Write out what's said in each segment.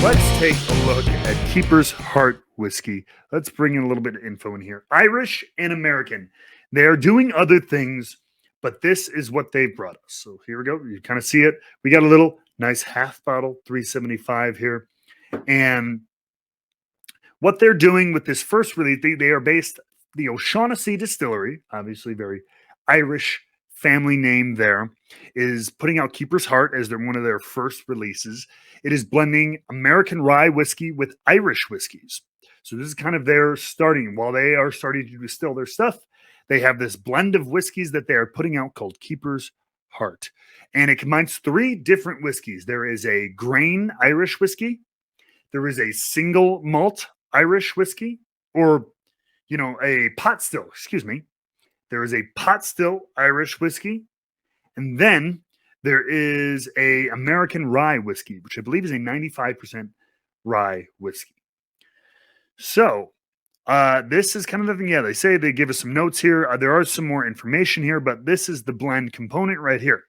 Let's take a look at Keeper's Heart Whiskey. Let's bring in a little bit of info in here. Irish and American. They are doing other things, but this is what they brought us. So here we go. You kind of see it. We got a little nice half bottle, 375 here. And what they're doing with this first release, they are based the O'Shaughnessy Distillery, obviously very Irish family name there, is putting out Keeper's Heart as one of their first releases. It is blending American rye whiskey with Irish whiskeys. So this is kind of their starting. While they are starting to distill their stuff, they have this blend of whiskeys that they are putting out called Keeper's Heart. And it combines three different whiskeys. There is a grain Irish whiskey. There is a single malt Irish whiskey, or, a pot still, excuse me. There is a pot still Irish whiskey. And then there is a American rye whiskey, which I believe is a 95% rye whiskey. So this is kind of the thing. Yeah, they say they give us some notes here. There are some more information here, but this is the blend component right here.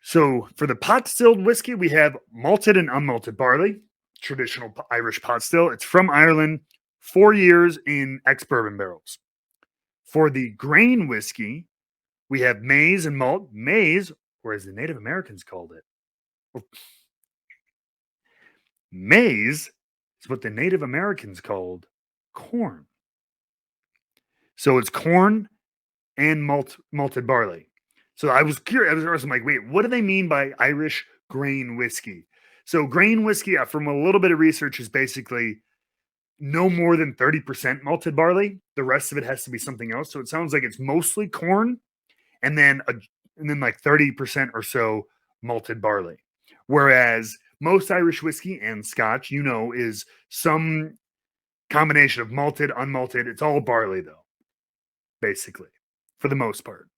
So for the pot stilled whiskey, we have malted and unmalted barley, traditional Irish pot still. It's from Ireland, 4 years in ex-bourbon barrels. For the grain whiskey, we have maize and malt. Maize, or as the Native Americans called it, maize is what the Native Americans called corn. So it's corn and malted barley. So I was curious. I'm like, wait, what do they mean by Irish grain whiskey? So grain whiskey, from a little bit of research, is basically no more than 30% malted barley. The rest of it has to be something else. So it sounds like it's mostly corn, and then like 30% or so malted barley. Whereas most Irish whiskey and Scotch, is some combination of malted, unmalted. It's all barley, though, basically, for the most part.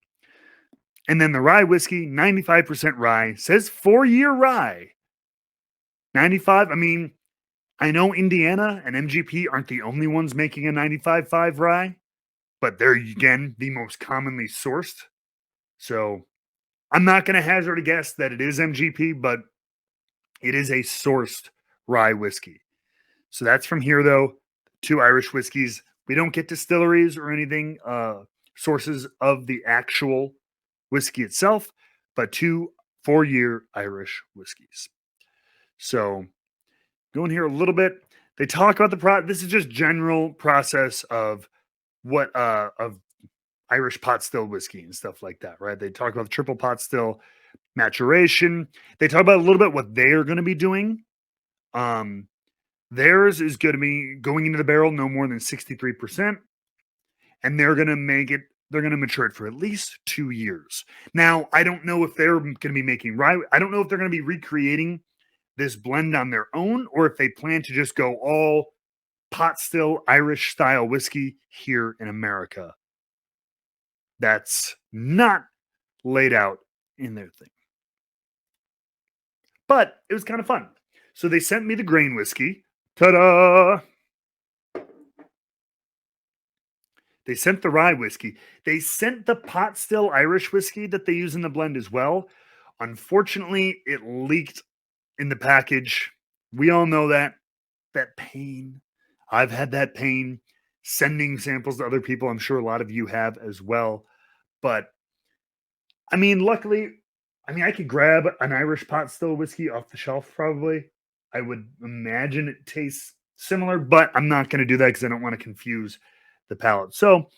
And then the rye whiskey, 95% rye, says 4-year rye. 95, I know Indiana and MGP aren't the only ones making a 95.5 rye, but they're, again, the most commonly sourced. So I'm not going to hazard a guess that it is MGP, but it is a sourced rye whiskey. So that's from here, though. 2 Irish whiskeys. We don't get distilleries or anything, sources of the actual whiskey itself, but 2 4-year Irish whiskeys. So going here a little bit, they talk about this is just general process of what of Irish pot still whiskey and stuff like that, right? They talk about the triple pot still maturation. They talk about a little bit what they are going to be doing. Theirs is going to be going into the barrel no more than 63%, and they're going to mature it for at least 2 years. Now, I don't know if they're going to be making rye. I don't know if they're going to be recreating this blend on their own, or if they plan to just go all pot still Irish style whiskey here in America. That's not laid out in their thing. But it was kind of fun. So they sent me the grain whiskey. Ta-da! They sent the rye whiskey. They sent the pot still Irish whiskey that they use in the blend as well. Unfortunately, it leaked in the package. We all know that pain. I've had that pain sending samples to other people. I'm sure a lot of you have as well. But luckily, I could grab an Irish pot still whiskey off the shelf probably. I would imagine it tastes similar, but I'm not going to do that because I don't want to confuse the palate. So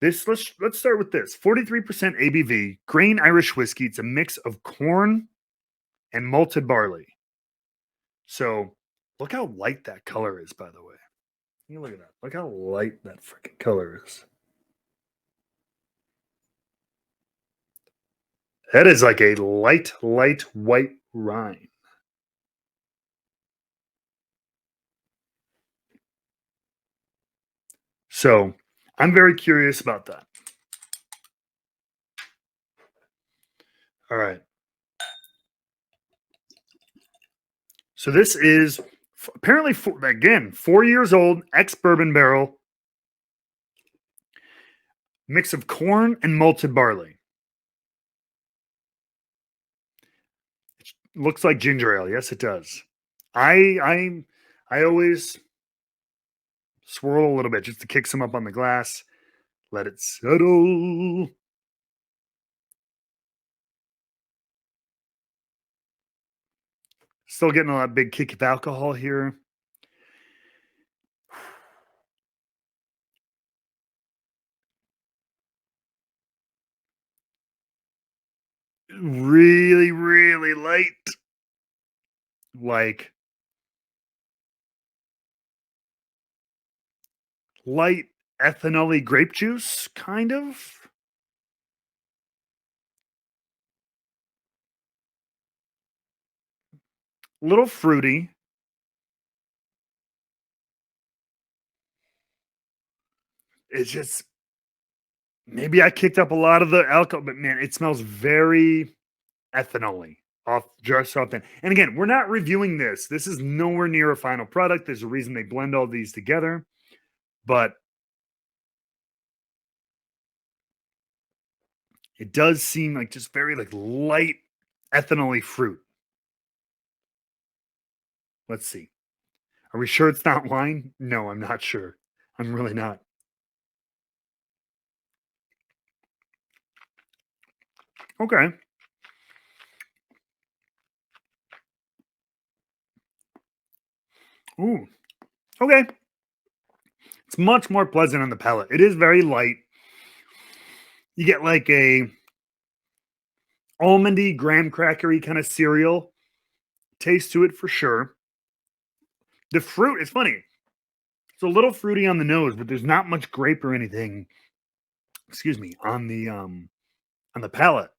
let's start with this. 43% ABV, grain Irish whiskey. It's a mix of corn and malted barley. So look how light that color is, by the way. You look at that. Look how light that freaking color is. That is like a light white wine. So I'm very curious about that. All right. So this is apparently, 4 years old, ex-bourbon barrel, mix of corn and malted barley. It looks like ginger ale. Yes, it does. I always swirl a little bit just to kick some up on the glass. Let it settle. Still getting a big kick of alcohol here. Really, really light. Like light ethanol grape juice, kind of. A little fruity. It's just maybe I kicked up a lot of the alcohol, but man, it smells very ethanol off just off that. And again, we're not reviewing this. This is nowhere near a final product. There's a reason they blend all these together, but it does seem like just very like light ethanol fruit. Let's see. Are we sure it's not wine? No, I'm not sure. I'm really not. Okay. Ooh. Okay. It's much more pleasant on the palate. It is very light. You get like a almondy, graham crackery kind of cereal taste to it for sure. The fruit is funny. It's a little fruity on the nose, but there's not much grape or anything. Excuse me, on the palate.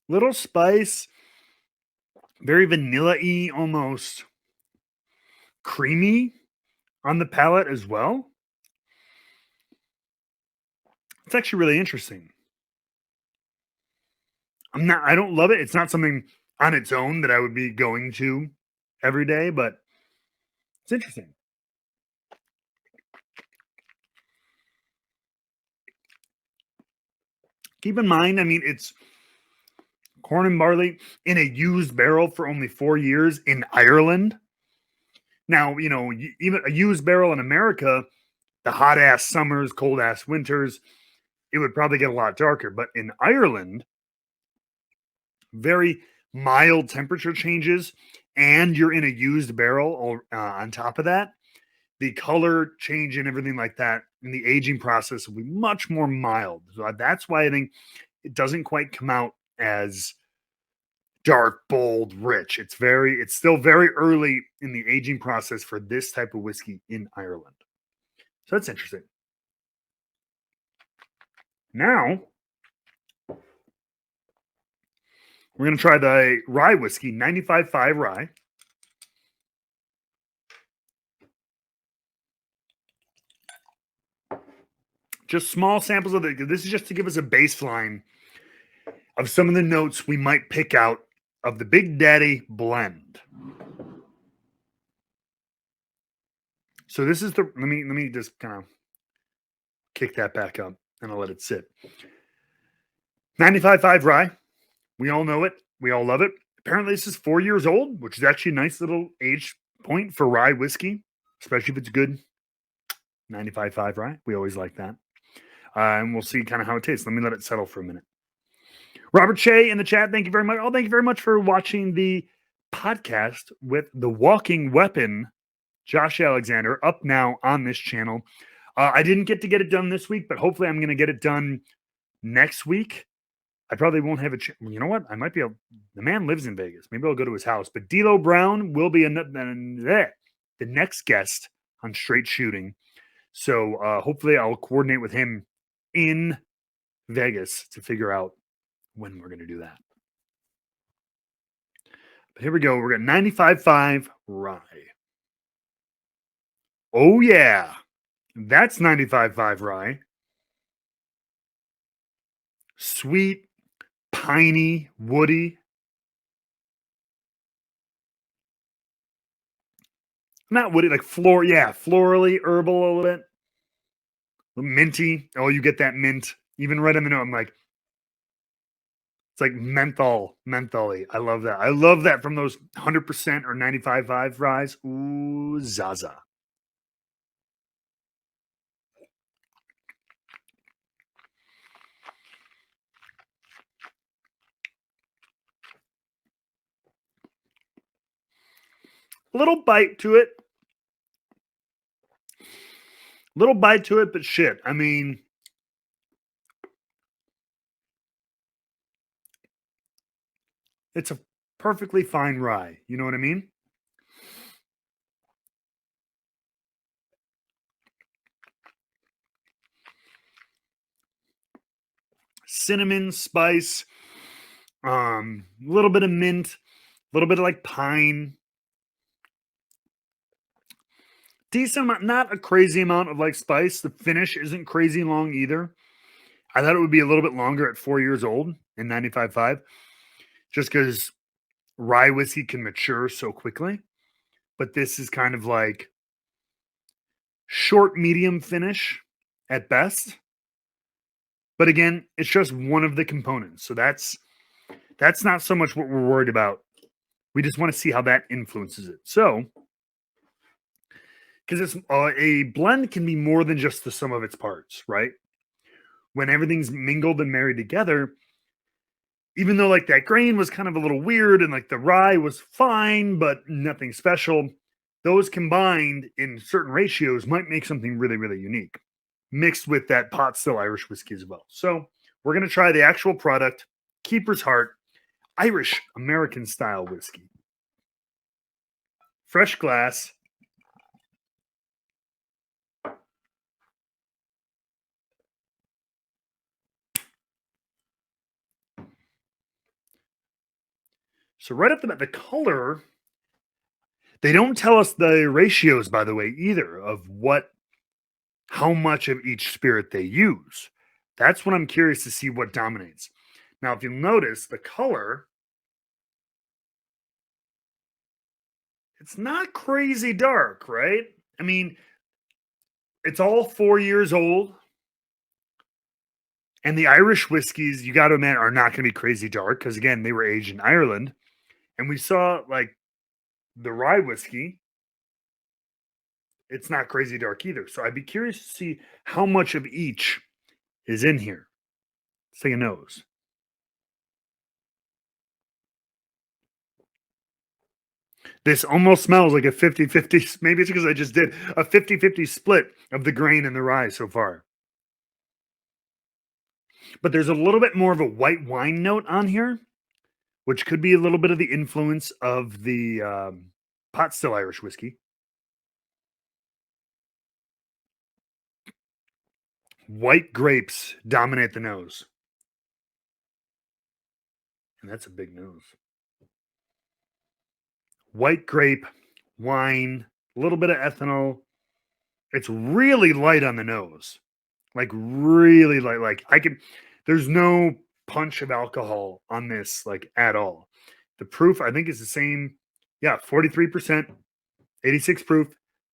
Little spice, very vanilla-y, almost creamy on the palate as well. It's actually really interesting. I don't love it. It's not something on its own that I would be going to every day, but it's interesting. Keep in mind, I mean, it's corn and barley in a used barrel for only 4 years in Ireland. Now, even a used barrel in America, the hot ass summers, cold ass winters, it would probably get a lot darker. But in Ireland, very mild temperature changes, and you're in a used barrel on top of that. The color change and everything like that, and the aging process will be much more mild. So that's why I think it doesn't quite come out as dark, bold, rich. It's still very early in the aging process for this type of whiskey in Ireland. So that's interesting. Now we're gonna try the rye whiskey, 95.5 rye. Just small samples of it. This is just to give us a baseline of some of the notes we might pick out of the Big Daddy blend. So this is the let me just kind of kick that back up and I'll let it sit. 95.5 rye. We all know it. We all love it. Apparently, this is 4 years old, which is actually a nice little age point for rye whiskey, especially if it's good. 95.5 rye. We always like that. And we'll see kind of how it tastes. Let me let it settle for a minute. Robert Shea in the chat. Thank you very much. Oh, thank you very much for watching the podcast with the walking weapon, Josh Alexander, up now on this channel. I didn't get to get it done this week, but hopefully I'm going to get it done next week. I probably won't have a chance. You know what? I might be able. The man lives in Vegas. Maybe I'll go to his house. But D'Lo Brown will be the next guest on Straight Shooting. So hopefully I'll coordinate with him in Vegas to figure out when we're going to do that. But here we go. We're at 95.5 rye. Oh, yeah. That's 95.5 rye. Sweet, piney, woody. Not woody, like florally, herbal a little bit. minty. Oh, you get that mint even right in the nose. I'm like, it's like mentholy. I love that. I love that from those 100% or 95.5 rye. Ooh, Zaza. Little bite to it. Little bite to it, but shit. I mean, it's a perfectly fine rye. You know what I mean? Cinnamon, spice, a little bit of mint, a little bit of like pine. Decent amount, not a crazy amount of like spice. The finish isn't crazy long either. I thought it would be a little bit longer at 4 years old in 95.5, just because rye whiskey can mature so quickly. But this is kind of like short, medium finish at best. But again, it's just one of the components. So that's not so much what we're worried about. We just want to see how that influences it. So, because it's a blend can be more than just the sum of its parts, right? When everything's mingled and married together, even though like that grain was kind of a little weird and like the rye was fine, but nothing special, those combined in certain ratios might make something really, really unique, mixed with that pot still Irish whiskey as well. So we're going to try the actual product, Keeper's Heart Irish American style whiskey. Fresh glass. So right up the bat, the color, they don't tell us the ratios, by the way, either of how much of each spirit they use. That's what I'm curious to see what dominates. Now, if you'll notice, the color, it's not crazy dark, right? I mean, it's all 4 years old. And the Irish whiskeys, you got to admit, are not going to be crazy dark because, again, they were aged in Ireland. And we saw like the rye whiskey, it's not crazy dark either. So I'd be curious to see how much of each is in here. Let's take a nose. This almost smells like a 50-50. Maybe it's because I just did a 50-50 split of the grain and the rye so far. But there's a little bit more of a white wine note on here, which could be a little bit of the influence of the pot still Irish whiskey. White grapes dominate the nose. And that's a big nose. White grape, wine, a little bit of ethanol. It's really light on the nose. Like really light. Like there's no punch of alcohol on this, like at all. The proof, I think, is the same. Yeah, 43%, 86 proof,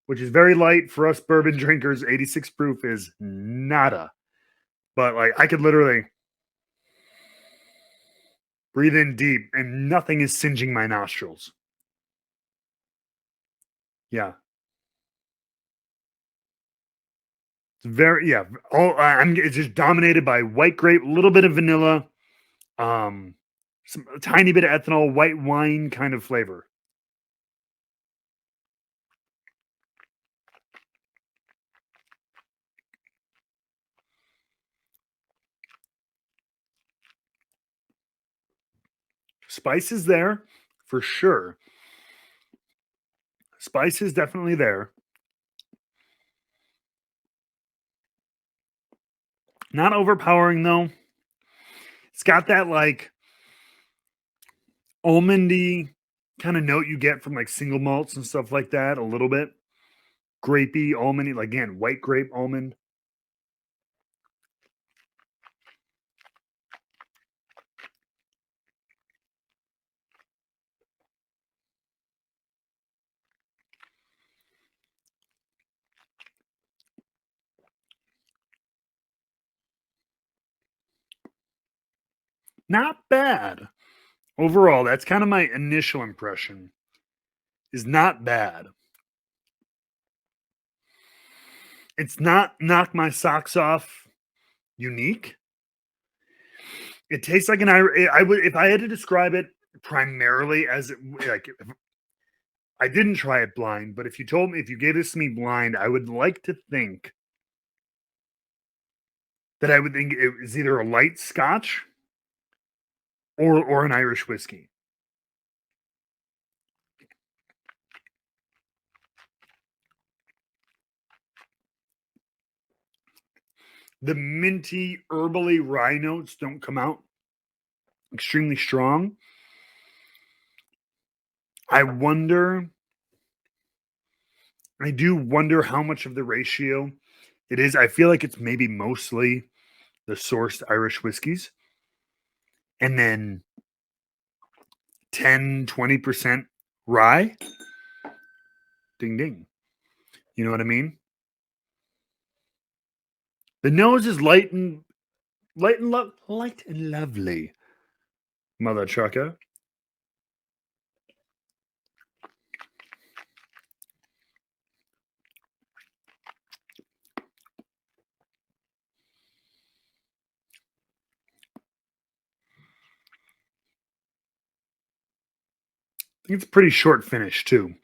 which is very light for us bourbon drinkers. 86 proof is nada. But like I could literally breathe in deep and nothing is singeing my nostrils. Yeah. It's very yeah. It's just dominated by white grape, a little bit of vanilla, um, some a tiny bit of ethanol, white wine kind of flavor. Spice is there for sure. Spice is definitely there. Not overpowering though. It's got that like almondy kind of note you get from like single malts and stuff like that. A little bit grapey, almondy. Like again, white grape almond. Not bad. Overall, that's kind of my initial impression. Is not bad. It's not knock my socks off unique. It tastes like an Irish. I would if I had to describe it primarily as like if I didn't try it blind, but if you gave this to me blind, I would like to think that I would think it was either a light Scotch or an Irish whiskey. The minty, herbally rye notes don't come out extremely strong. I wonder, I do wonder how much of the ratio it is. I feel like it's maybe mostly the sourced Irish whiskeys and then 10-20% rye. Ding ding. You know what I mean? The nose is light and lovely. Mother trucker. I think it's a pretty short finish too.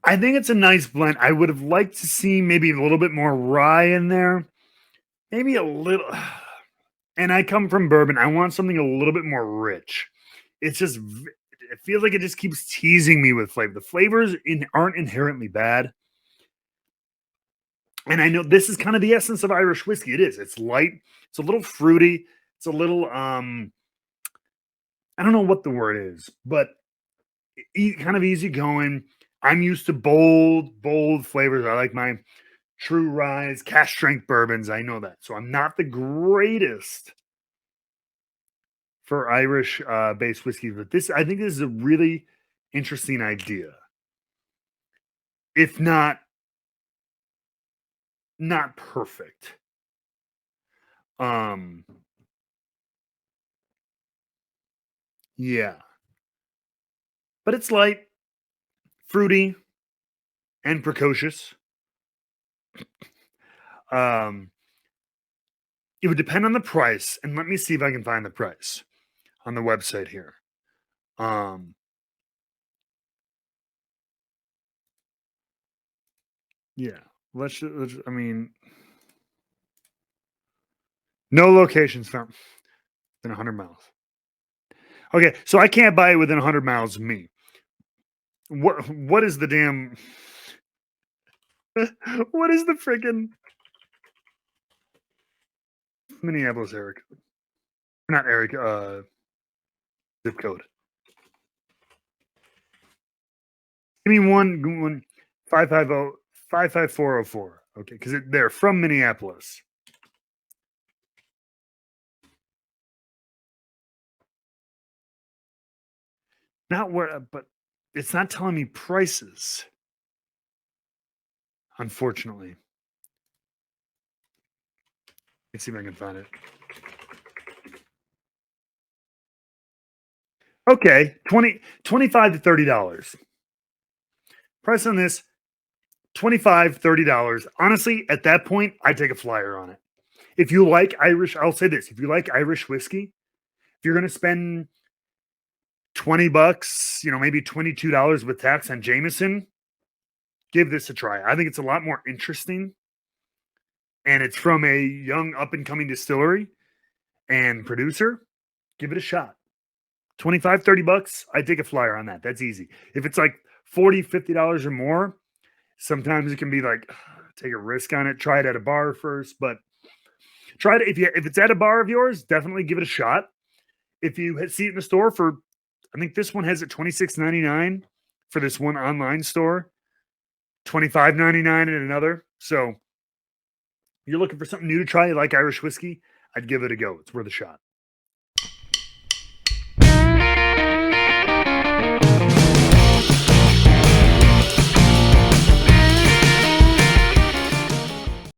I think it's a nice blend. I would have liked to see maybe a little bit more rye in there. Maybe a little. And I come from bourbon. I want something a little bit more rich. It's just, it feels like it just keeps teasing me with flavor. The flavors aren't inherently bad. And I know this is kind of the essence of Irish whiskey. It is. It's light. It's a little fruity. It's a little, I don't know what the word is, but kind of easy going. I'm used to bold flavors. I like my true ryes, cask strength bourbons. I know that. So I'm not the greatest for Irish based whiskeys, but I think this is a really interesting idea. If not perfect. Yeah. But it's light, fruity, and precocious. It would depend on the price, and let me see if I can find the price on the website here. Yeah. Let's I mean, no locations found within 100 miles. Okay, so I can't buy it within 100 miles of me. What is the damn what is the freaking Minneapolis Eric? Not Eric, zip code. Give me one 550 55404. Okay, because they're from Minneapolis. Not where, but it's not telling me prices. Unfortunately, let's see if I can find it. Okay, 25 to $30. Price on this $25, $30. Honestly, at that point, I'd take a flyer on it. If you like Irish, I'll say this: if you like Irish whiskey, if you're going to spend $20, maybe $22 with tax on Jameson, give this a try. I think it's a lot more interesting, and it's from a young up and coming distillery and producer. Give it a shot. 25, $30. I'd take a flyer on that. That's easy. If it's like $40, $50 or more, sometimes it can be like take a risk on it. Try it at a bar first, but try it if it's at a bar of yours, definitely give it a shot. If you see it in the store for, I think this one has it $26.99 for this one online store, $25.99 in another. So you're looking for something new to try, like Irish whiskey, I'd give it a go. It's worth a shot.